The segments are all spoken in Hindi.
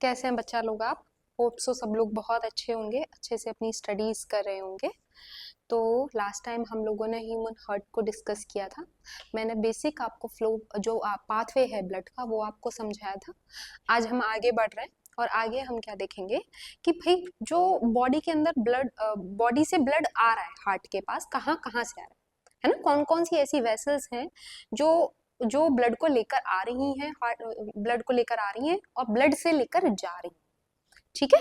कैसे हैं बच्चा लोग आप? होप सो सब लोग बहुत अच्छे होंगे, अच्छे से अपनी स्टडीज कर रहे होंगे। तो लास्ट टाइम हम लोगों ने ह्यूमन हार्ट को डिस्कस किया था। मैंने बेसिक आपको फ्लो जो पाथवे है ब्लड का वो आपको समझाया था। आज हम आगे बढ़ रहे हैं और आगे हम क्या देखेंगे कि भाई जो बॉडी के अंदर ब्लड बॉडी से ब्लड आ रहा है हार्ट के पास, कहाँ कहाँ से आ रहा है ना, कौन कौन सी ऐसी वेसल्स हैं जो जो ब्लड को लेकर आ रही हैं, हार्ट ब्लड को लेकर आ रही हैं और ब्लड से लेकर जा रही हैं। ठीक है,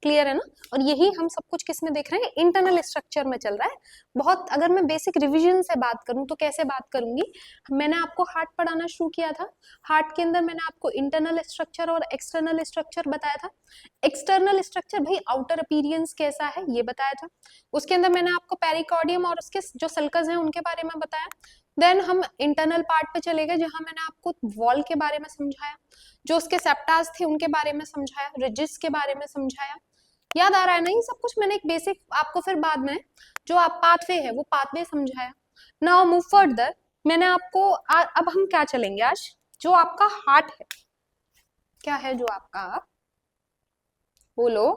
क्लियर है ना? और यही हम सब कुछ किस में देख रहे हैं, इंटरनल स्ट्रक्चर में चल रहा है। बहुत अगर मैं बेसिक रिवीजन से बात करूं तो कैसे बात करूंगी, मैंने आपको हार्ट पढ़ाना शुरू किया था। हार्ट के अंदर मैंने आपको इंटरनल स्ट्रक्चर और एक्सटर्नल स्ट्रक्चर बताया था। एक्सटर्नल स्ट्रक्चर भाई आउटर अपीयरेंस कैसा है ये बताया था। उसके अंदर मैंने आपको पेरिकार्डियम और उसके जो सल्कस हैं उनके बारे में बताया। देन हम इंटरनल पार्ट पे चले गए जहां मैंने आपको वॉल के बारे में समझाया, जो उसके सेप्टास थे उनके बारे में समझाया, रिजिस के बारे में समझाया। याद आ रहा है ना ये सब कुछ? मैंने एक बेसिक आपको फिर बाद में जो आप पाथवे है वो पाथवे समझाया। नाउ मूव फर्दर, मैंने आपको अब हम क्या चलेंगे आज, जो आपका हार्ट है, क्या है जो आपका, बोलो,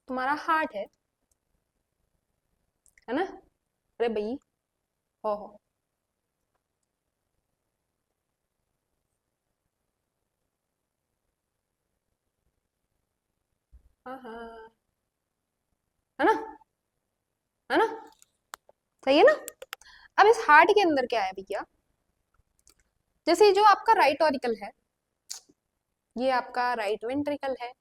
तुम्हारा हार्ट है ना? अरे भाई, हो हाँ हाँ, है ना, है ना, सही है ना? अब इस हार्ट के अंदर क्या है भैया, जैसे जो आपका राइट ऑरिकल है, ये आपका राइट वेंट्रिकल है,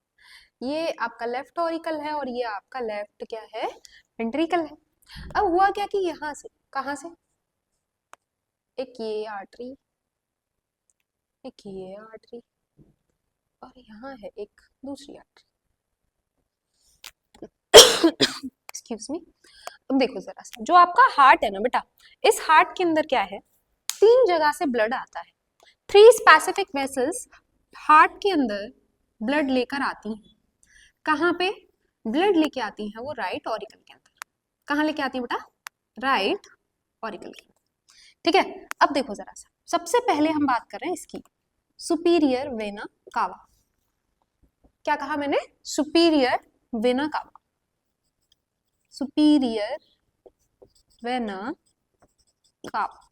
ये आपका लेफ्ट ऑरिकल है और ये आपका लेफ्ट क्या है, वेंट्रिकल है। अब हुआ क्या कि यहाँ से कहाँ से, एक ये आर्टरी, एक ये आर्टरी और यहाँ है एक दूसरी आर्टरी। Excuse me. अब देखो जरा सा, जो आपका हार्ट है ना बेटा, इस हार्ट के अंदर क्या है, तीन जगह से ब्लड आता है। थ्री स्पेसिफिक वेसल्स हार्ट के अंदर ब्लड लेकर आती हैं। कहाँ पे ब्लड लेके आती है? वो राइट ऑरिकल के अंदर। कहाँ लेके आती है बेटा? राइट ऑरिकल के अंदर। ठीक है, अब देखो जरा सा, सबसे पहले हम बात कर रहे हैं इसकी, सुपीरियर वेना कावा। क्या कहा मैंने? Superior vena cava, superior vena cava.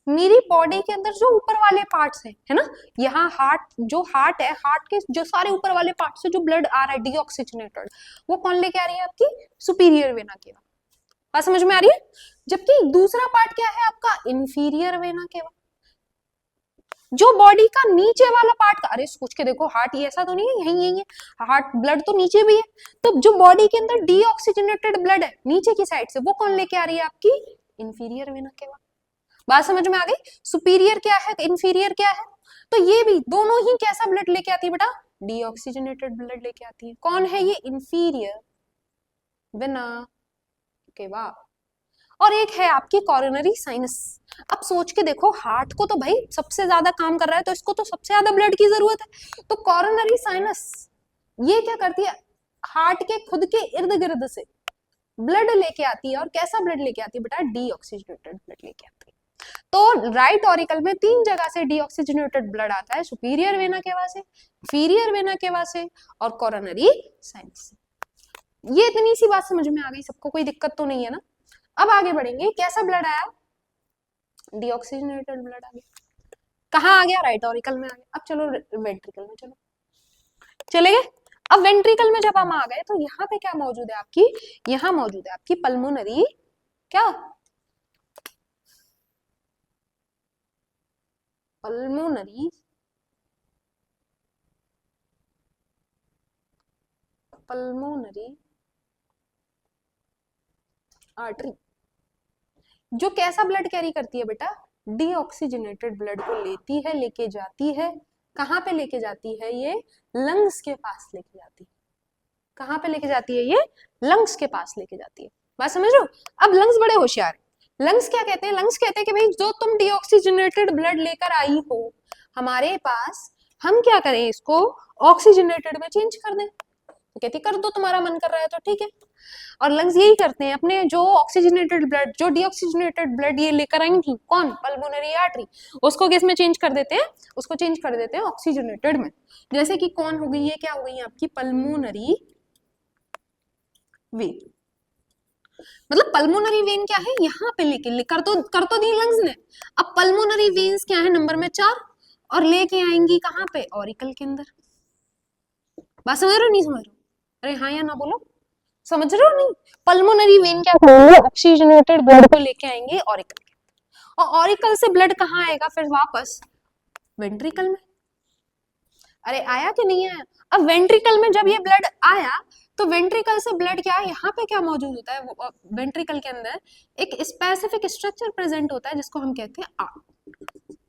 मेरी बॉडी के अंदर जो ऊपर वाले पार्ट्स हैं, है ना, यहाँ हार्ट, जो हार्ट है, हार्ट के जो सारे ऊपर वाले पार्ट से जो ब्लड आ रहा है डीऑक्सीजनेटेड, वो कौन लेके आ रही है? आपकी सुपीरियर वेना केवा। बात समझ में आ रही है? जबकि दूसरा पार्ट क्या है आपका, इंफीरियर वेना केवा। जो बॉडी का नीचे वाला पार्ट का, अरे सोच के देखो, हार्ट ये ऐसा तो नहीं है यही यही है, हार्ट ब्लड तो नीचे भी है, तो जो बॉडी के अंदर डीऑक्सीजनेटेड ब्लड है नीचे की साइड से, वो कौन लेके आ रही है? आपकी इंफीरियर वेना केवा। बात समझ में आ गई? सुपीरियर क्या है, इंफीरियर क्या है? तो ये भी दोनों ही कैसा ब्लड लेके आती है बेटा? डीऑक्सीजनेटेड ब्लड लेके आती है। कौन है ये? Inferior vena cava. और एक है आपकी कॉरोनरी साइनस। अब सोच के देखो, हार्ट को तो भाई सबसे ज्यादा काम कर रहा है, तो इसको तो सबसे ज्यादा ब्लड की जरूरत है। तो कॉरोनरी साइनस ये क्या करती है, हार्ट के खुद के इर्द गिर्द से ब्लड लेके आती है। और कैसा ब्लड लेके आती है बेटा? डीऑक्सीजनेटेड ब्लड लेके आती है। तो राइट ऑरिकल में तीन जगह से डीऑक्सीजनेटेड ब्लड आता है, सुपीरियर वेना केवा से, इंफीरियर वेना केवा से और कोरोनरी साइनस से। ये इतनी सी बात समझ में आ गई सबको? कोई दिक्कत तो नहीं है ना? अब आगे बढ़ेंगे, कैसा ब्लड आया? डीऑक्सीजनेटेड ब्लड आ गया। कहाँ आ गया? राइट ऑरिकल में आ गया। अब चलो वेंट्रिकल में चलो, चले गए। अब वेंट्रिकल में जब हम आ गए तो यहाँ पे क्या मौजूद है आपकी? यहाँ मौजूद है आपकी पल्मोनरी, क्या? पल्मोनरी पल्मोनरी आर्टरी, जो कैसा ब्लड कैरी करती है बेटा? डीऑक्सीजनेटेड ब्लड को लेती है, लेके जाती है। कहाँ पे लेके जाती है? ये लंग्स के पास लेके जाती है। कहाँ पे लेके जाती है? ये लंग्स के पास लेके जाती है। बात समझ रहे हो? अब लंग्स बड़े होशियार है। लंग्स क्या कहते हैं? लंग्स कहते हैं कि भाई जो तुम डीऑक्सीजनेटेड ब्लड लेकर आई हो हमारे पास, हम क्या करें? इसको ऑक्सीजनेटेड में चेंज कर दें। तो कहती कर दो, तुम्हारा मन कर रहा है तो ठीक है। और लंग्स यही करते हैं, अपने जो ऑक्सीजनेटेड ब्लड, जो डीऑक्सीजनेटेड ब्लड ये लेकर आएंगी कौन, पल्मोनरी आर्टरी, उसको किस में चेंज कर देते हैं, उसको चेंज कर देते हैं ऑक्सीजनेटेड में। जैसे कि कौन हो गई, ये क्या हो गई आपकी पल्मोनरी वेन। मतलब पल्मोनरी वेन क्या है, यहाँ पे लेके कर तो दी लंग्स ने। अब पल्मोनरी वेन्स क्या है नंबर में 4, और लेके आएंगी कहाँ पे, ऑरिकल के अंदर। बात समझ रहे हो, नहीं समझ रहे हो? अरे हाँ या ना बोलो, समझ रहे हो नहीं? पल्मोनरी वेन क्या करेंगे, ऑक्सीजनेटेड ब्लड को लेके आएंगे ऑरिकल के, और ऑरिकल से ब्लड कहाँ आएगा फिर वापस, वेंट्रिकल में। अरे आया कि नहीं आया? अब वेंट्रिकल में जब ये ब्लड आया तो वेंट्रिकल से ब्लड क्या है, यहाँ पे क्या मौजूद होता है, वेंट्रिकल के अंदर एक स्पेसिफिक स्ट्रक्चर प्रेजेंट होता है जिसको हम कहते हैं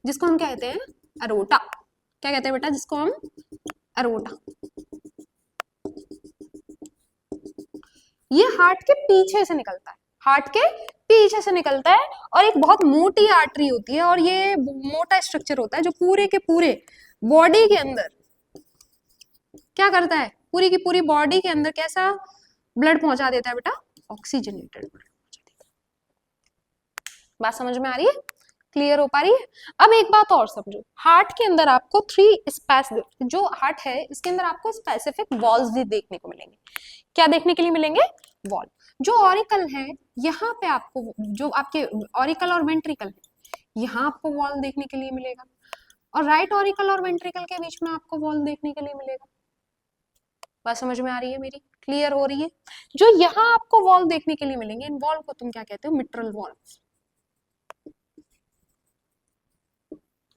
जिसको हम कहते हैं अरोटा। क्या कहते हैं बेटा, जिसको हम अरोटा। ये हार्ट के पीछे से निकलता है, हार्ट के पीछे से निकलता है, और एक बहुत मोटी आर्टरी होती है, और ये मोटा स्ट्रक्चर होता है जो पूरे के पूरे बॉडी के अंदर क्या करता है, पूरी की पूरी बॉडी के अंदर कैसा ब्लड पहुंचा देता है बेटा, ऑक्सीजनेटेड ब्लड पहुंचा देता है। बात समझ में आ रही है, क्लियर हो पा रही है? अब एक बात और समझो, हार्ट के अंदर आपको 3 स्पेसिफिक, जो हार्ट है इसके अंदर आपको स्पेसिफिक वॉल्स भी देखने को मिलेंगे। क्या देखने के लिए मिलेंगे, वॉल। जो ऑरिकल है यहाँ पे आपको, जो आपके ऑरिकल और वेंट्रिकल है यहाँ आपको वॉल देखने के लिए मिलेगा, और राइट ऑरिकल और वेंट्रिकल के बीच में आपको वॉल देखने के लिए मिलेगा। बात समझ में आ रही है मेरी, क्लियर हो रही है? जो यहाँ आपको वॉल देखने के लिए मिलेंगे, इन वॉल को तुम क्या कहते हो, मिट्रल वॉल।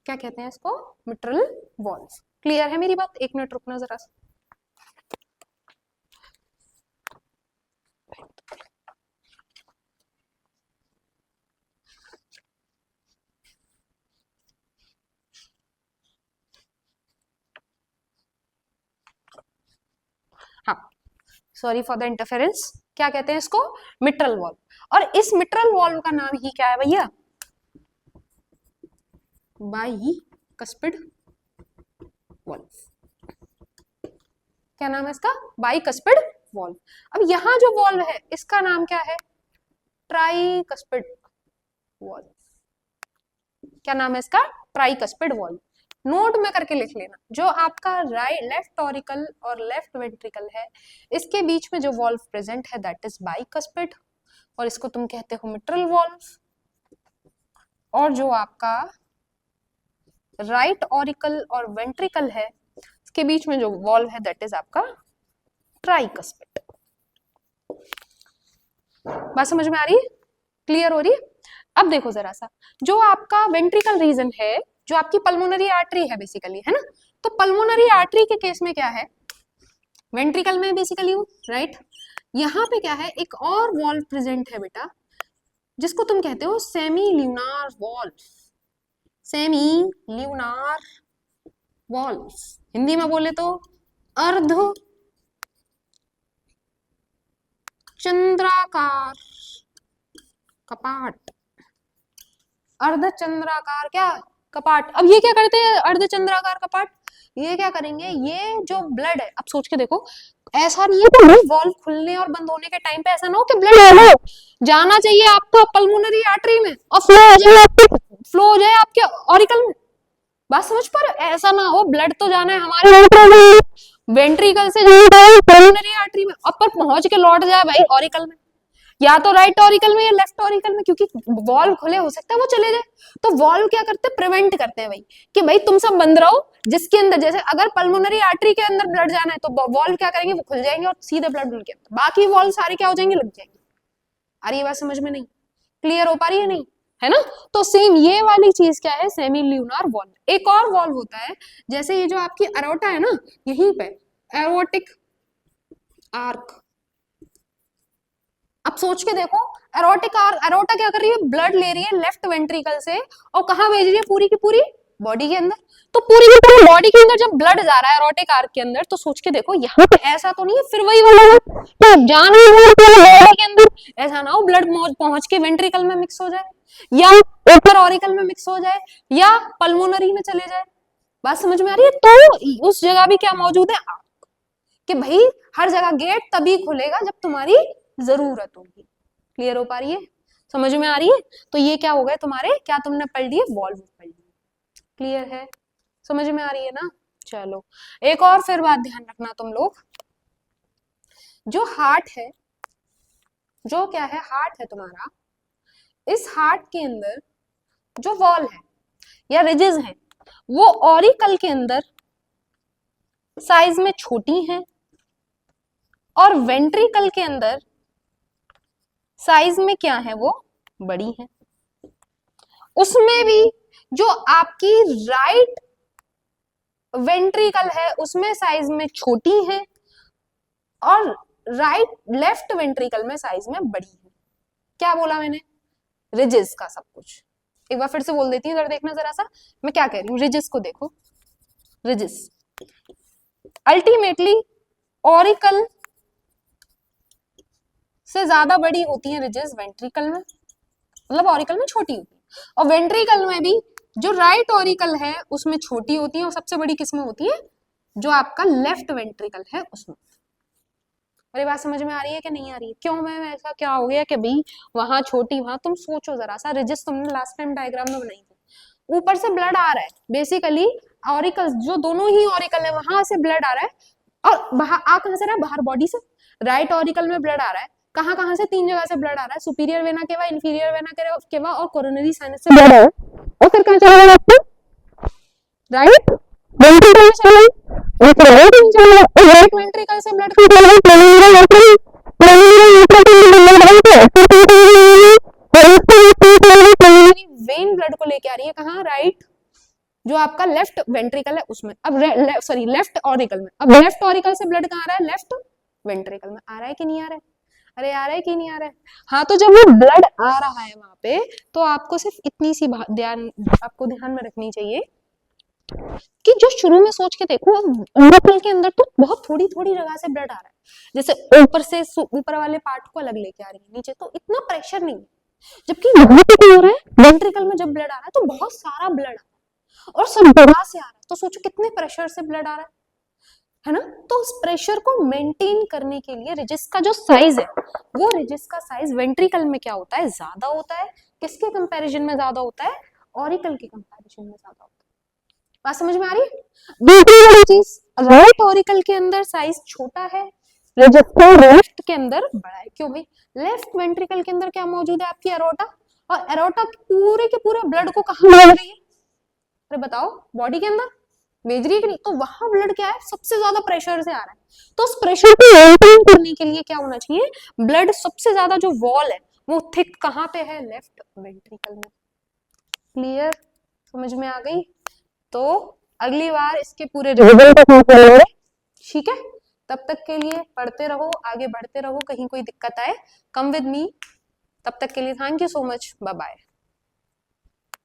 क्या कहते हैं इसको, मिट्रल वॉल्स। क्लियर है मेरी बात? एक मिनट रुकना जरा सा। हाँ, सॉरी फॉर द इंटरफेरेंस। क्या कहते हैं इसको, मिट्रल वॉल्व। और इस मिट्रल वॉल्व का नाम ही क्या है भैया, बाइकस्पिड वॉल्व। क्या नाम है इसका, बाइकस्पिड वॉल्व। अब यहाँ जो वॉल्व है इसका नाम क्या है, ट्राइकस्पिड वॉल्व। क्या नाम है इसका, ट्राइकस्पिड वॉल्व। नोट में करके लिख लेना, जो आपका राइट लेफ्ट ऑरिकल और लेफ्ट वेंट्रिकल है इसके बीच में जो वॉल्व प्रेजेंट है दैट इज बाइकस्पिड, और इसको तुम कहते हो मिट्रल वॉल्व। और जो आपका राइट ऑरिकल और वेंट्रिकल है इसके बीच में जो वॉल्व है दैट इज आपका ट्राइकस्पिड। बात समझ में आ रही है, क्लियर हो रही है? अब देखो जरा सा, जो आपका वेंट्रिकल रीजन है, जो आपकी पल्मोनरी आर्टरी है बेसिकली, है ना, तो पल्मोनरी आर्टरी के केस में क्या है, वेंट्रिकल में बेसिकली वो राइट, यहाँ पे क्या है, एक और वॉल्व प्रेजेंट है बेटा जिसको तुम कहते हो semi lunar valve. Semi lunar valve, Hindi में बोले तो अर्ध चंद्राकार कपाट। अर्धचंद्राकार क्या कपाट। अब ये क्या करते हैं अर्धचंद्राकार कपाट, ये क्या करेंगे, ये जो ब्लड है, अब सोच के देखो, ऐसा नहीं है कि वॉल्व खुलने और बंद होने के टाइम पे ऐसा ना हो कि ब्लड जाना चाहिए आपको पल्मोनरी आर्टरी में और फ्लो हो जाए आपके ऑरिकल में। बात समझ पर, ऐसा ना हो, ब्लड तो जाना है हमारे वेंट्रिकल से पल्मोनरी आर्टरी में, और पहुंच के लौट जाए भाई ऑरिकल में, या तो राइट ऑरिकल में या लेफ्ट ऑरिकल में, क्योंकि वॉल्व खुले हो सकता है वो चले जाए। तो वॉल्व क्या करते हैं, प्रिवेंट करते हैं भाई कि भाई तुम सब बंद रहो, जिसके अंदर जैसे अगर पल्मोनरी आर्टरी के अंदर ब्लड जाना है तो वॉल्व क्या करेंगे, वो खुल जाएंगे और सीधे ब्लड उनके अंदर, बाकी वॉल्व सारे क्या हो जाएंगे, लग जाएंगे। अरे ये बात समझ में नहीं, क्लियर हो पा रही है नहीं, है ना? तो सेम ये वाली चीज क्या है, सेमी ल्यूनार वॉल्व। एक और वॉल्व होता है, जैसे ये जो आपकी अरोटा है ना, यहीं पे एरोटिक आर्क। अब सोच के देखो, अरोटा क्या कर रही है, ब्लड ले रही है लेफ्ट वेंट्रिकल से और कहां भेज रही है, पूरी की पूरी बॉडी के अंदर। तो पूरी की पूरी बॉडी के अंदर जब ब्लड जा रहा है एरोटिक आर्क के अंदर, तो सोच के देखो यहाँ पे ऐसा तो नहीं है फिर वही वाला तो जान बॉडी के अंदर, ऐसा ना हो ब्लड पहुंच के वेंट्रिकल में मिक्स हो जाए या ऊपर ऑरिकल में मिक्स हो जाए या पल्मोनरी में चले जाए। बात समझ में आ रही है? तो उस जगह भी क्या मौजूद है, कि भाई हर जगह गेट तभी खुलेगा जब तुम्हारी जरूरत होगी। क्लियर हो पा रही है, समझ में आ रही है? तो ये क्या हो गए तुम्हारे, क्या तुमने पढ़ लिए, वॉल्व पढ़ लिए। क्लियर है, समझ में आ रही है ना? चलो एक और फिर बात ध्यान रखना तुम लोग, जो हार्ट है, जो क्या है, हार्ट है तुम्हारा, इस हार्ट के अंदर जो वॉल है या रिजेस हैं वो ऑरिकल के अंदर साइज में छोटी हैं और वेंट्रिकल के अंदर साइज में क्या है, वो बड़ी है। उसमें भी जो आपकी राइट वेंट्रिकल है उसमें साइज में छोटी है और लेफ्ट वेंट्रिकल में साइज में बड़ी है। क्या बोला मैंने, रिजेस का सब कुछ। एक बार फिर से बोल देती हूँ, इधर देखना जरा सा मैं क्या कह रही हूँ। रिजेस को देखो, रिजेस अल्टीमेटली ऑरिकल से ज्यादा बड़ी होती है रिजेस वेंट्रिकल में, मतलब ऑरिकल में छोटी होती है, और वेंट्रिकल में भी जो राइट ऑरिकल है उसमें छोटी होती है और सबसे बड़ी किसमें होती है, जो आपका लेफ्ट वेंट्रिकल है उसमें। अरे बात समझ में आ रही है कि नहीं आ रही है? क्यों मैम ऐसा क्या हो गया कि भाई वहां छोटी वहां, तुम सोचो जरा सा, रिजिस तुमने लास्ट टाइम डायग्राम में बनाई थी, ऊपर से ब्लड आ रहा है, बेसिकली ऑरिकल जो दोनों ही ऑरिकल है वहां से ब्लड आ रहा है, और बाहर आ कहां से रहा है, बाहर बॉडी से। राइट ऑरिकल में ब्लड आ रहा है, कहां कहां से, 3 जगह से ब्लड आ रहा है, superior vena cava, inferior vena cava और कोरोनरी साइनस से ब्लड आ रहा है, और फिर कहां चला गया आपको, राइट वेंट्रिकल में चला गया, राइट वेंट्रिकल से ब्लड वेन ब्लड को लेके आ रही है कहाँ, राइट जो आपका लेफ्ट वेंट्रिकल है उसमें। अब सॉरी लेफ्ट ऑरिकल में, अब लेफ्ट ऑरिकल से ब्लड कहाँ आ रहा है, लेफ्ट वेंट्रिकल में। आ रहा है कि नहीं आ रहा है? अरे आ रहा है कि नहीं आ रहा है? हाँ, तो जब वो ब्लड आ रहा है वहां पे, तो आपको सिर्फ इतनी सी आपको ध्यान में रखनी चाहिए कि जो शुरू में सोच के देखो, ऑरिकल के अंदर तो बहुत थोड़ी थोड़ी जगह से ब्लड आ रहा है, जैसे ऊपर से ऊपर वाले पार्ट को अलग लेके आ रही है, नीचे तो इतना प्रेशर नहीं है। जबकि वहां पे क्या हो रहा है, वेंट्रिकल में जब ब्लड आ रहा है तो बहुत सारा ब्लड आ रहा है और सब जगह से आ रहा है, तो सोचो कितने प्रेशर से ब्लड आ रहा है ना? तो उस प्रेशर को मेंटेन करने के लिए रिजिस का जो साइज है, वो रिजिस का साइज वेंट्रिकल में क्या होता है, ज्यादा होता है। किसके कंपैरिजन में ज्यादा होता है, ऑरिकल के कंपैरिजन में ज्यादा होता है। बात समझ में आ रही है? दूसरी बड़ी चीज, राइट ऑरिकल के अंदर साइज छोटा है, रजिस्टर लेफ्ट के अंदर बड़ा है। क्यों भाई, लेफ्ट वेंट्रिकल के अंदर क्या मौजूद है, आपकी एरोटा, और एरोटा पूरे के पूरे ब्लड को कहां भेज रही है, अरे बताओ, बॉडी के अंदर भेज रही है कि नहीं? तो वहां ब्लड क्या है, सबसे ज्यादा प्रेशर से आ रहा है, तो उस प्रेशर को मेंटेन करने के लिए क्या होना चाहिए, ब्लड सबसे ज्यादा जो वॉल है वो थिक कहां पे है, लेफ्ट वेंट्रिकल में। क्लियर, समझ में आ गई? तो अगली बार इसके पूरे रिजल्ट ठीक है? तब तक के लिए पढ़ते रहो, आगे बढ़ते रहो, कहीं कोई दिक्कत आए कम विद मी। तब तक के लिए thank you so much, bye bye.